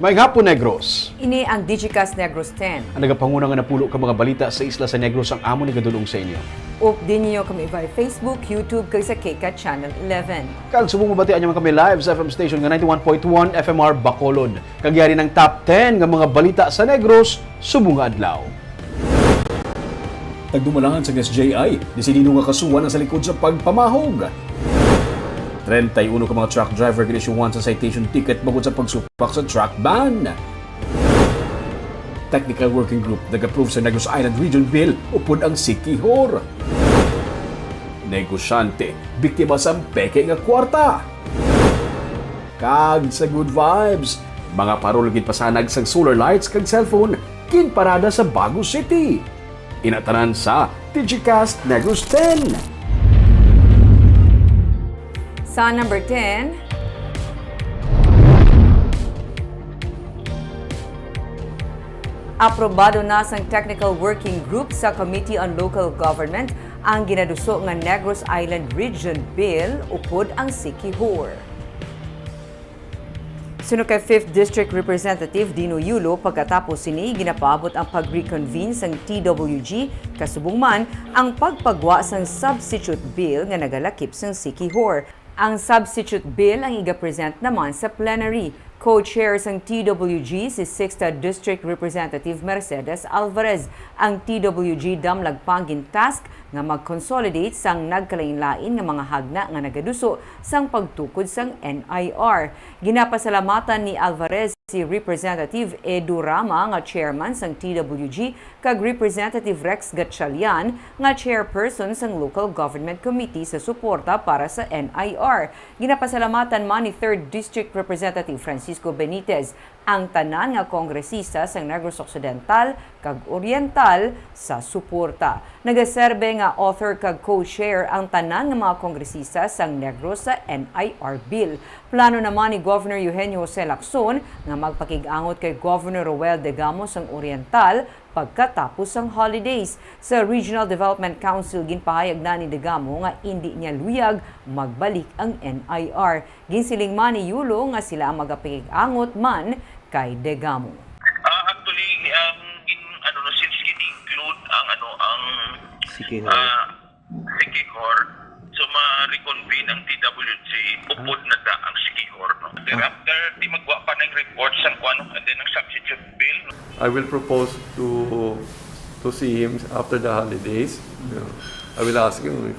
Maayong hapon, Negros. Ini ang Digicast Negros 10. Ang nagapanguna nga napulo ka mga balita sa isla sa Negros ang amo ni gadulong sa inyo. Din niyo kami via Facebook, YouTube, kag sa KCAT Channel 11. Kag subong mabatian niyo kami live sa FM station nga 91.1 FMR Bacolod. Kagyari ng top 10 nga mga balita sa Negros, subong nga adlaw. Tagdumalangan sa SJI, disinino nga kasuwan ang sa likod sa pagpamahog. 31 ka mga truck driver ginisyuhan sa citation ticket bukod sa pagsupak sa truck ban. Technical Working Group nag-approve sa Negros Island Region Bill upod ang Sikihor. Negosyante, biktima sa peke nga kwarta. Kag sa good vibes, mga parulugid pasanag sa solar lights kag cellphone kinparada sa Bago City. Inatanan sa Digicast Negros 10. Sa number 10, aprobado na sang Technical Working Group sa Committee on Local Government ang ginaduso nga Negros Island Region Bill upod ang Sikihor. Sunod kay 5th District Representative Dino Yulo, pagkatapos sini ginapaabot ang pag-reconvene sang TWG kasubong man ang pagpagwa sang substitute bill nga nagalakip sang Sikihor. Ang substitute bill ang iga-present naman sa plenary. Co-chair sang TWG si 6th District Representative Mercedes Alvarez. Ang TWG damlag pangin task nga mag-consolidate sang nagkalain-lain nga mga hagna nga nagaduso sang pagtukod sang NIR. Ginapasalamatan ni Alvarez si Representative Edu Rama nga chairman sang TWG kag Representative Rex Gatchalian nga chairperson sang Local Government Committee sa suporta para sa NIR. Ginapasalamatan man ni 3rd District Representative Francisco Benitez ang tanan nga kongresista sang Negros Occidental kag Oriental sa suporta. Nagaserbe nga author kag co-chair ang tanan nga mga kongresista sang Negros sa NIR bill. Plano naman ni Governor Eugenio Jose Lacson nga magpakig-angot kay Governor Roel Degamo sang Oriental pagkatapos ang holidays. Sa Regional Development Council, ginpahayag na ni Degamo nga hindi niya luyag magbalik ang NIR. Ginsiling man ni Yulo nga sila ang magpakig-angot man kay Degamo. Actually, since gini-include ang Sikihor. Sikihor, so ma-reconvene ang TWG, upod na da ang Sikihor. No? Thereafter, di magwa pa ng report sa and then ang substitute bill. I will propose to see him after the holidays. I will ask him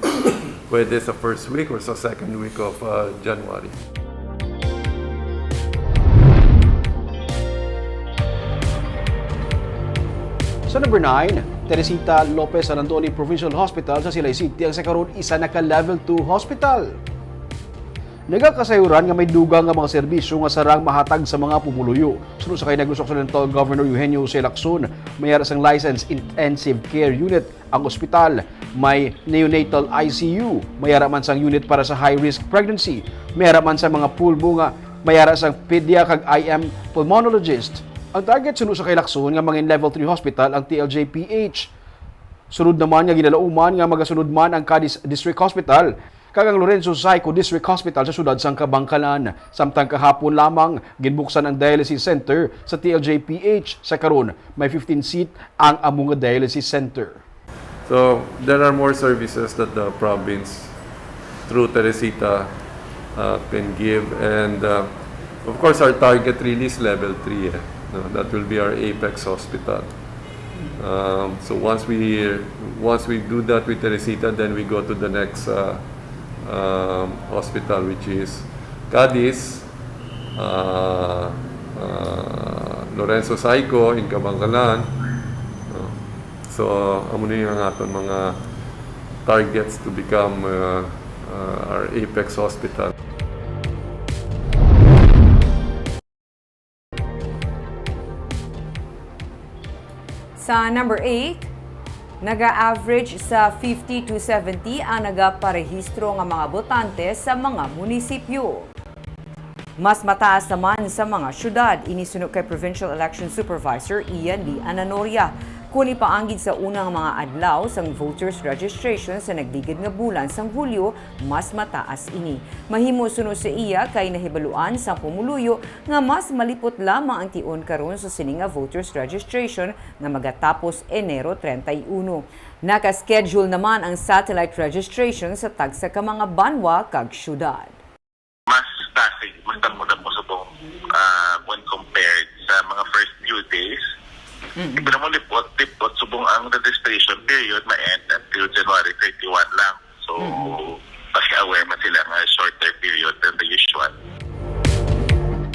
whether it's the first week or the second week of January. Sa number 9, Teresita Lopez San Antonio Provincial Hospital sa Silay City ang sa karon isa na ka level 2 hospital. Nagakasayuran nga may dugang nga mga serbisyo nga sarang mahatag sa mga pumuluyo. Sunod sa kay Negros Occidental Governor Eugenio Jose Lacson, mayara sang licensed intensive care unit ang ospital. May neonatal ICU, mayara man sang unit para sa high-risk pregnancy, mayara man sa mga pulmo nga mayara sang pedia kag IM pulmonologist. Ang target sunod sa kay Lacson nga mga level 3 hospital ang TLJ-PH. Sunod naman nga ginalauman nga magasunod man ang Cadiz District Hospital kag ang Lorenzo Saico District Hospital sa siyudad sang Kabangkalan. Samtang kahapon lamang ginbuksan ang dialysis center sa TLJ-PH. Sa karon may 15 seat ang among dialysis center. So there are more services that the province through Teresita can give, and of course our target really is level 3. That will be our apex hospital. So once we do that with Teresita, then we go to the next hospital, which is Cadiz, Lorenzo Saico in Kabangkalan. So amo ni ang aton mga targets to become our apex hospital. Sa number 8, naga-average sa 50 to 70 ang nagaparehistro nga mga botante sa mga munisipyo. Mas mataas naman sa mga syudad, inisunod kay Provincial Election Supervisor Ian D. Ananoria. Kung ipaanggid sa unang mga adlaw sang voters registration sa nagligid nga bulan sang Hulyo, mas mataas ini. Mahimo sunod sa iya kay nahibaluan sa pumuluyo nga mas malipot lamang ang tion karon sa sini nga voters registration nga magatapos Enero 31. Naka-schedule naman ang satellite registration sa tagsa ka mga banwa kag syudad. Mas tasig, mas damudan mo subong when compared sa mga first few days. Iba na mo lipot, subong ang registration period ma-end until January 31 lang. So, kasi aware man sila nga shorter period than the usual.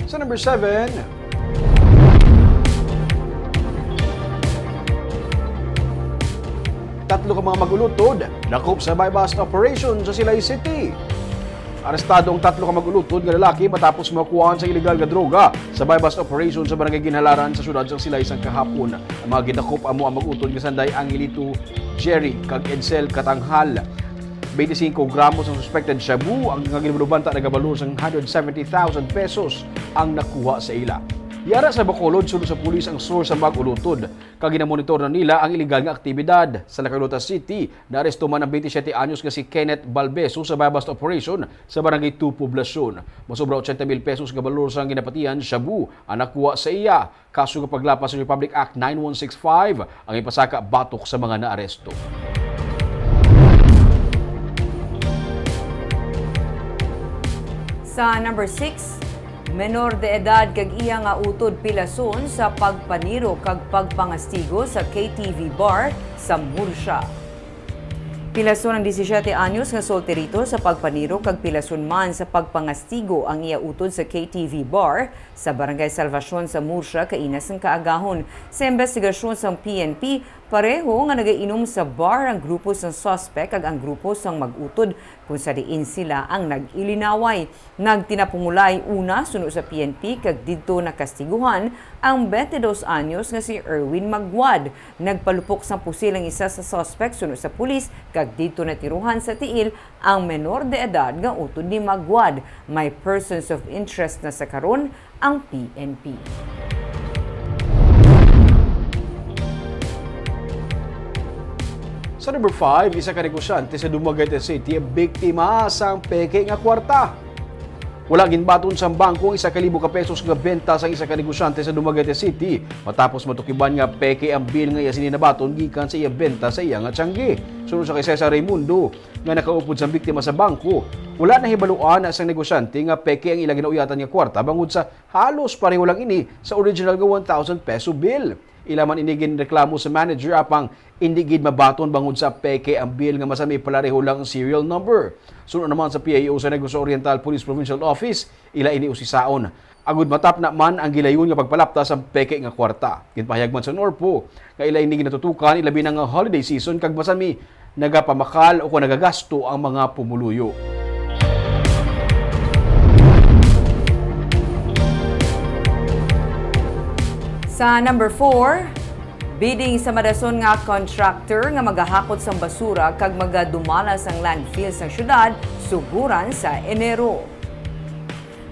Sa number 7, tatlo ka mga magulutod nakop sa bypass operation sa Silay City. Arestado ang tatlo ka magulutod nga lalaki matapos makuhaan sa ilegal nga droga sa bypass operation sa barangay Ginhalaran sa syudad sang Silay sang kahapon. Ang mga gidakop amo ang mag-utod nga sanday Angelito Jerry kag Edsel Katanghal. 25 gramos ng suspected shabu ang ginulubanta nagabalor sang 170,000 pesos ang nakuha sa ila. Yara sa Bacolod, sunod sa pulis ang source sa mag-ulutod. Kaginamonitor na nila ang iligal nga aktibidad. Sa Lacarota City, naaresto man ang 27 anyos nga si Kenneth Balbeso sa bypass operation sa Barangay 2 Poblacion. Masobra 80,000 pesos nga balor sa ginapatian, shabu ang nakuha sa iya. Kaso nga paglapas sa Republic Act 9165 ang ipasaka batok sa mga naaresto. Sa number 6, menor de edad kag iya nga utod pilason sa pagpaniro kag pagpangastigo sa KTV bar sa Murcia. Pilason ang 17 anyos nga solterito sa pagpaniro kag pilason man sa pagpangastigo ang iya utod sa KTV bar sa Barangay Salvacion sa Murcia kainas ng kaagahon. Sa investigasyon sa PNP, pareho nga nagainom sa bar ang grupo sang suspect kag ang grupo sang mag-utod kung sa diin sila ang nag-ilinaway. Nagtinapungulay una sunod sa PNP kag didto nakastiguhan ang 22 anyos nga si Erwin Magwad. Nagpalupok sang pusil ang isa sa suspect sunod sa pulis kag didto natiruhan sa tiil ang menor de edad nga utod ni Magwad. May persons of interest na sa karon ang PNP. Sa number 5, isa ka negosyante sa Dumaguete City biktima sang peke nga kwarta. Wala ginbaton sa bangko ang 1,000 ka pesos nga benta sa isa ka negosyante sa Dumaguete City matapos matukiban nga peke ang bill nga iya sininabaton gikan sa iya benta sa iya nga tiyanggi. Sunod sa kay Cesar Raimundo nga nakaupod sa biktima sa bangko, wala na hibaluan ang negosyante nga peke ang ilang ginauyatan nga kwarta bangod sa halos pareho lang ini sa original nga 1,000 peso bill. Ilaman inigin reklamo sa manager apang hindi gid mabaton bangod sa peke ang bill nga masami palareho lang ang serial number. Sunod naman sa PAO sa Negros Oriental Police Provincial Office, ila ini usisaon. Agud matap na man ang gilayon nga pagpalapta sa peke nga kwarta. Ginpahayag man sa Norpo, nga ila ini ginatutukan ilabi na nga holiday season kag masami nagapamakal o kung nagagasto ang mga pumuluyo. Sa number 4, bidding sa madason nga contractor nga magahakot sang basura kag magadumala sang landfill sa syudad suguran sa Enero.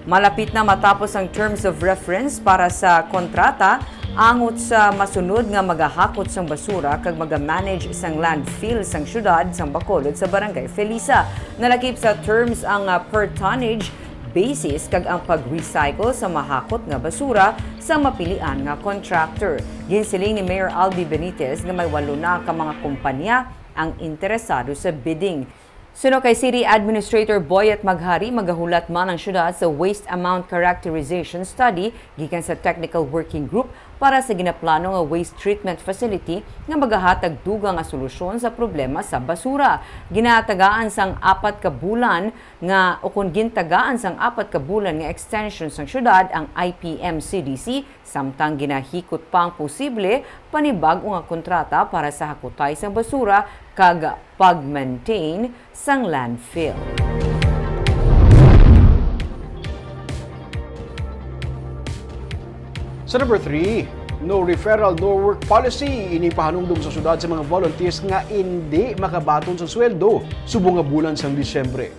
Malapit na matapos ang terms of reference para sa kontrata angot sa masunod nga magahakot sang basura kag magamanage sang landfill sang syudad sang Bacolod sa Barangay Felisa. Nalakip sa terms ang per tonnage basis kag ang pag-recycle sa mahakot nga basura sa mapilian nga contractor. Ginsiling ni Mayor Albi Benitez nga may 8 na ka mga kumpanya ang interesado sa bidding. Suno kay City Administrator Boyet Maghari, magahulat man ang syudad sa Waste Amount Characterization Study gikan sa Technical Working Group para sa ginaplano nga waste treatment facility nga magahatag dugang nga solusyon sa problema sa basura. Ginatagaan sang 4 ka bulan nga o kung gintagaan sang 4 ka bulan nga extension sang syudad ang IPM-CDC samtang ginahikot pang posible panibag-o nga kontrata para sa hakutay sang basura kag pag-maintain sang landfill. Sa number 3, no referral, no work policy. Inipahanungdong sa syudad sa mga volunteers nga hindi makabaton sa sweldo subong nga bulan sang Disyembre.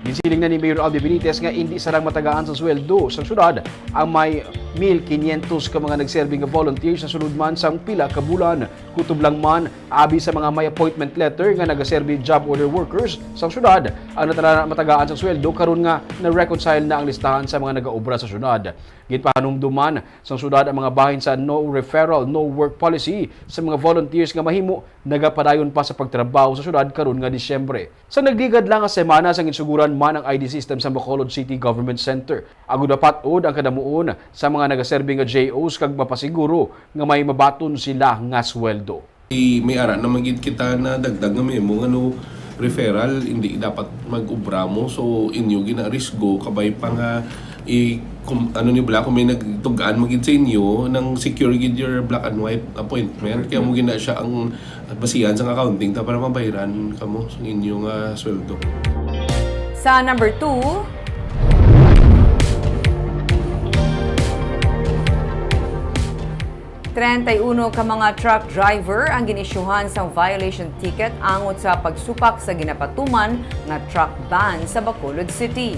Ginsiling na ni Mayor Albi Benitez nga hindi sarang matagaan sa sweldo sa syudad ang may 1,500 ka mga nagserbing nga volunteers sa sulod man sang pila ka bulan. Kutob lang man abi sa mga may appointment letter nga nagaserbi job order workers sa syudad ang matagaan sa sweldo karon nga na-reconcile na ang listahan sa mga nagaobra sa syudad. Ginpahanumduman sa syudad ang mga bahin sa no referral, no work policy sa mga volunteers nga mahimo nagapadayon pa sa pagtrabaho sa syudad karon nga Disyembre. Sa nagligad lang nga semana sa insuguran man ang ID system sa Bacolod City Government Center. Agud dapat od ang kadamuon sa mga nagaserbi nga JOs kag mapasiguro nga may mabaton sila nga sweldo. May ara na magid kita na dagdag nga memo ano referral hindi dapat mag-ubra mo so inyo gina-risgo kabay pa nga ano ni Black kung may nagtugaan magid sa inyo nang secure gid your black and white appointment kaya mo gina siya ang basihan sa accounting ta para mabayaran kamo sa inyong sweldo. Sa number 2, Trentayuno ka mga truck driver ang ginisyuhan sa violation ticket angot sa pagsupak sa ginapatuman nga truck ban sa Bacolod City.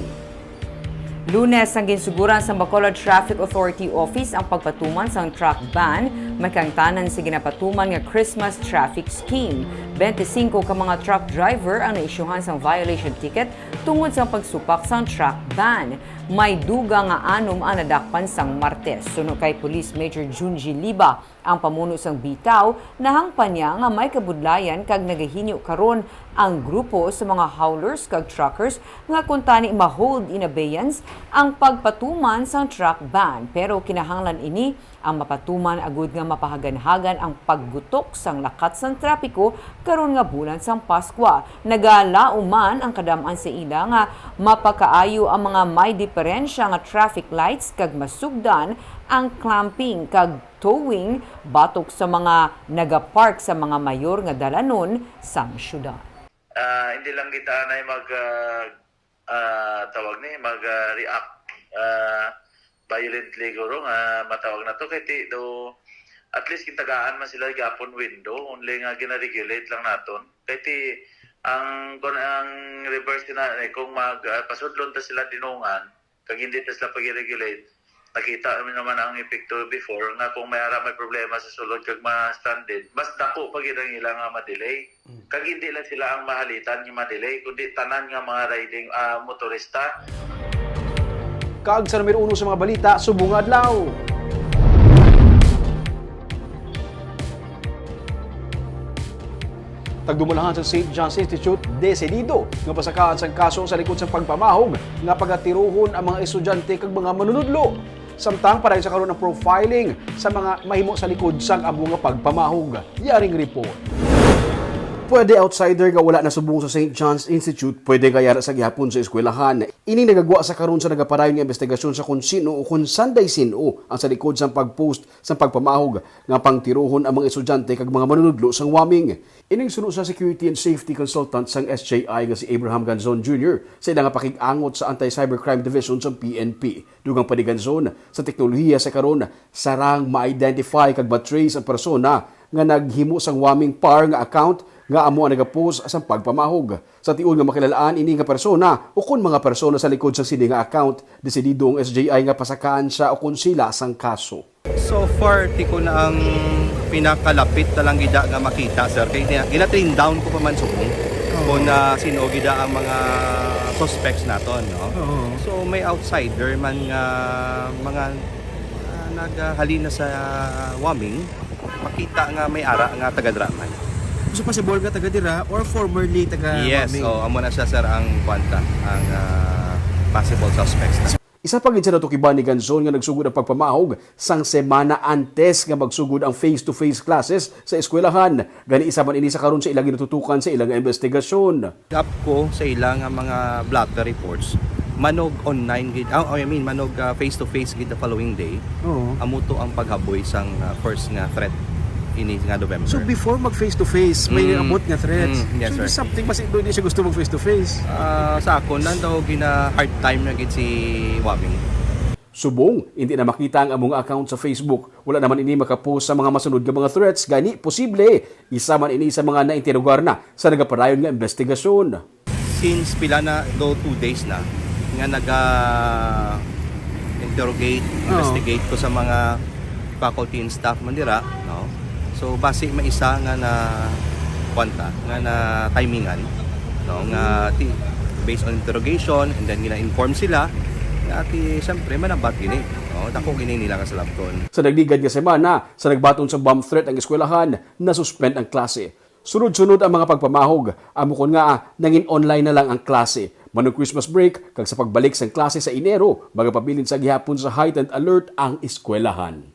Lunes ang ginsuguran sa Bacolod Traffic Authority Office ang pagpatuman sa truck ban makangtanan sa ginapatuman nga Christmas traffic scheme. 25 ka mga truck driver ang naisyuhan sa violation ticket tungod sa pagsupak sa truck ban. May duga nga anom ang nadakpan sang Martes. Suno kay Police Major Junji Liba, ang pamuno sang bitaw, nahangpan niya nga may kabudlayan kag nagahinyo karon ang grupo sa mga haulers kag truckers nga kung tani ma-hold in abeyance ang pagpatuman sang truck ban. Pero kinahanglan ini ang mapatuman agud nga mapahaganhagan ang paggutok sang lakat sang trapiko karon nga bulan sang Paskwa. Nagalauman ang kadaman sa ila nga mapakaayo ang mga may diferensya nga traffic lights kag masugdan ang clamping kag towing batok sa mga nagapark sa mga mayor nga dalanon sang syudad. Hindi lang kita na mag-react violently guro nga matawag na to kay do at least kitagaan man sila gapon window only nga gina-regulate lang naton kay ang reverse na kung pasudlon ta sila dinungan kag hindi ta sila pag-regulate nakita naman ang epekto before nga kung may problema sa sulod kag ma-stranded mas dako pag ilang ilang ma-delay kag hindi lang sila ang mahalitan yung ma-delay kundi tanan nga mga riding motorista. Kag sa numero 1 sa mga balita, subong adlaw. Tagdumulahan sa St. John's Institute, desidido nga pasakaan sa kaso sa likod sa pagpamahog nga pagatiruhon ang mga estudyante kag mga manunudlo. Samtang para sa karon ng profiling sa mga mahimo sa likod sang amo nga pagpamahog. Yaring report. Pwede outsider nga wala na subong sa St. John's Institute, pwede kayara sa gihapon sa eskwelahan. Ini nagagwa sa karon sa nagapadayon nga investigasyon sa kung sino o kung sanday sino ang sa likod sa pagpost sa pagpamahog nga pangtiruhon ang mga estudyante kag mga manunudlo sang Waming. Ining suno sa Security and Safety Consultant sang SJI nga si Abraham Ganzon Jr. sa ilang pakig-angot sa Anti-Cybercrime Division sa PNP. Dugang paniganzon sa teknolohiya sa karon sarang ma-identify kag ma-trace ang persona nga naghimo sang Waming par nga account nga amo ang nagapost sa pagpamahog. Sa tiun nga makilalaan ini nga persona o kun mga persona sa likod sa sini nga account, desidido ang SJI nga pasakaan siya o kun sila sang kaso. So far, di ko na ang pinakalapit na lang gida nga makita, sir. Kaya gina-train down ko pa man subong kung sino gida ang mga suspects naton, no? So may outsider man nga mga naghalina sa Waming, makita nga may ara nga taga-Draman. So possible ka taga dira or formerly taga Yes, Waming? amo na siya, sir, ang kwanta, ang possible suspects. Isa pa gid sa natukiban ni Ganzon nga nagsugod ang pagpamahog sang semana antes nga magsugod ang face-to-face classes sa eskwelahan. Gani isa man ini sa karon sa ilang ginatutukan sa ilang investigasyon. Up ko sa ilang mga blotter reports, manog online gid, manog face-to-face gid the following day. Oo. Amuto ang paghaboy sang first nga threat ini nga November. So before mag face to face, may abot nga threats. Yes, so sir. there's something mas hindi siya gusto mag face to face. Sa akon lang daw gina hard time na gid si Waming. Subong, hindi na makita ang among account sa Facebook. Wala naman ini makapost sa mga masunod nga mga threats. Gani, posible, isa man ini sa mga naintirugar na sa nagapadayon nga investigasyon. Since pila na 2 days na nga interrogate, investigate ko sa mga faculty and staff man dira, no? So base maisa nga na kwanta nga na timingan, no, nga based on interrogation and then gina-inform sila nga siyempre manabat gini, no, dako gini nila nga sa labton. Sa nagdigad nga semana, sa nagbaton sa bomb threat ang eskwelahan, nasuspend ang klase. Sunod-sunod ang mga pagpamahog, amukon nga nangin online na lang ang klase. Manong Christmas break, kag sa pagbalik sa klase sa Enero, magapabilin sa gihapon sa heightened alert ang eskwelahan.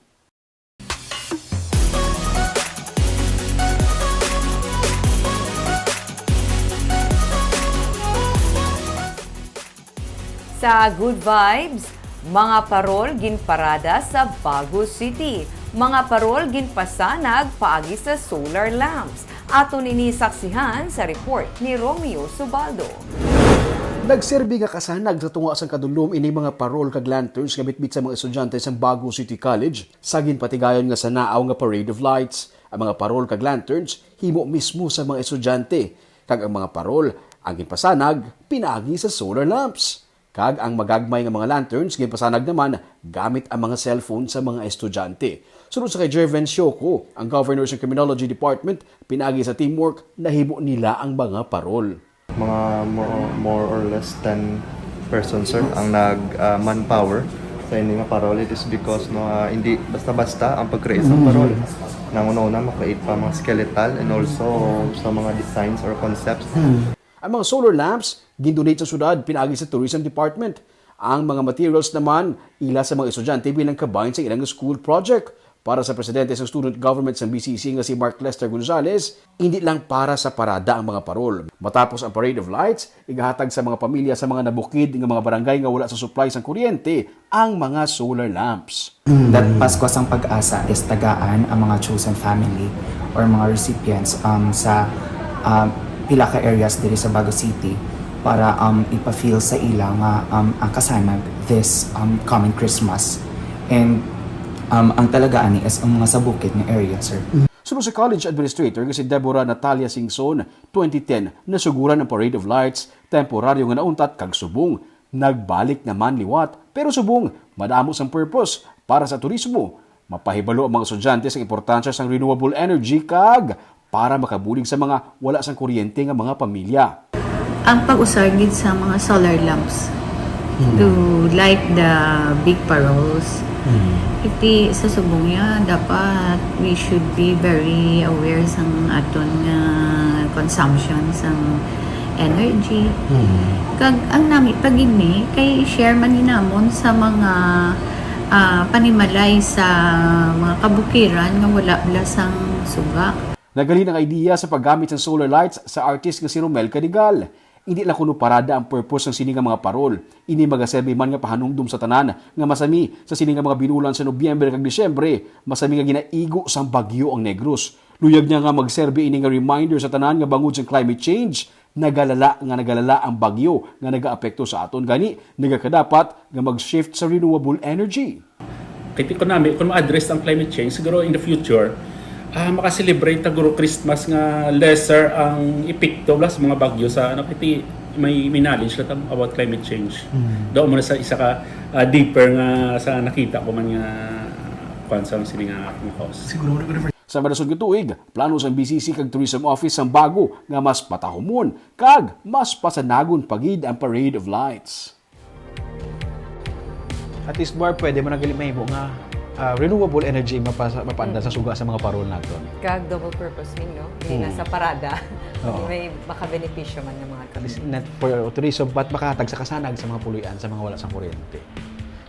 Sa Good Vibes, mga parol ginparada sa Baguio City. Mga parol ginpasanag paagi sa solar lamps. Ato nini saksihan sa report ni Romeo Subaldo. Nagserbi nga kasanag sa tunga sang kadulom ini mga parol kag lanterns nga bitbit sa mga estudyante sa Baguio City College sa ginpatigayon nga sa naaw nga parade of lights. Ang mga parol kag lanterns himo mismo sa mga estudyante kag ang mga parol ang ginpasanag pinaagi sa solar lamps. Kag ang magagmay nga mga lanterns ginpasanag naman gamit ang mga cellphone sa mga estudyante. Sunod sa kay Jerven Sioco, ang Governor sa Criminology Department, pinagi sa teamwork na hibo nila ang mga parol. Mga more or less 10 persons, sir, ang nag-manpower sa ini nga parol. It is because hindi basta-basta ang pag-create ng parol. Nanguna-una, makreate pa mga skeletal and also sa mga designs or concepts. Ang mga solar lamps, gindonate sa syudad, pinagi sa Tourism Department. Ang mga materials naman, ila sa mga estudyante bilang kabayan sa ilang school project. Para sa presidente sa student government sa BCC nga si Mark Lester Gonzales, hindi lang para sa parada ang mga parol. Matapos ang parade of lights, igahatag sa mga pamilya sa mga nabukid ng mga barangay nga wala sa supply sa kuryente ang mga solar lamps. That Pasko sang Pag-asa is tagaan ang mga chosen family or mga recipients sa pila ka areas diri sa Baguio City para ipa-feel sa ila nga ang kasanag this coming Christmas. And ang talaga ani is ang mga sa bukid nga area, sir. Sunod sa college administrator nga si Deborah Natalia Singson, 2010 nasuguran ang parade of lights, temporaryo nga nauntat kag subong. Nagbalik naman liwat, pero subong madamo sang purpose para sa turismo. Mapahibalo ang mga estudyante sa importansya sang renewable energy kag para makabulig sa mga wala sang kuryente nga mga pamilya. Ang pag-usargid sa mga solar lamps to light the big paroles. Iti sa subong ya dapat we should be very aware sang aton nga consumption sang energy. Kag ang nami pagid ni kay share man hinamon sa mga panimalay sa mga kabukiran nga wala sang suga. Nagali ng idea sa paggamit ng solar lights sa artist nga si Romel Cadigal. Hindi lang kuno parada ang purpose ng sining nga mga parol. Ini magaserbi man nga pahanungdom sa tanan nga masami sa sining nga mga binulan sa Nobyembre kag Disyembre, masami nga ginaigo sang bagyo ang Negros. Luyag niya nga magserbi ini nga reminder sa tanan nga bangod sa climate change, nagalala ang bagyo nga nagaapekto sa aton gani nagakadapat nga mag-shift sa renewable energy. Kaya kung ma-address ang climate change, siguro in the future, makaselebrate taguro Christmas nga lesser ang epekto sa mga bagyo sa kiti may knowledge lang about climate change. Doon mo na sa isa ka deeper nga sa nakita ko man nga kwansa ang sini nga akong cause. Sa madasod nga tuig, plano sa BCC kag Tourism Office ang bago nga mas patahumon kag mas pasanagon pagid ang parade of lights. At least more pwede mo nagalimay mo nga renewable energy mapanda sa suga sa mga parol naton. Kag double purpose ning, no? Hindi na sa parada. May makabenepisyo man ng mga At least not for tourism, but makahatag sa kasanag sa mga puloy-an sa mga wala sang kuryente.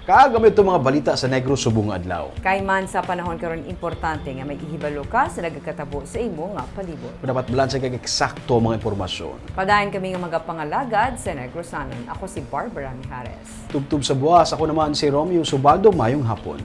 Kagamit itong mga balita sa Negros subong adlaw. Kay man sa panahon karon importante nga may ihibalo ka sa nagakatabo sa imo nga palibot. Kung dapat balansa kay eksakto mga impormasyon. Padayon kami nga magapangalagad sa Negrosanon. Ako si Barbara Mijares. Tubtub sa buwas, ako naman si Romeo Subaldo, mayong hapon.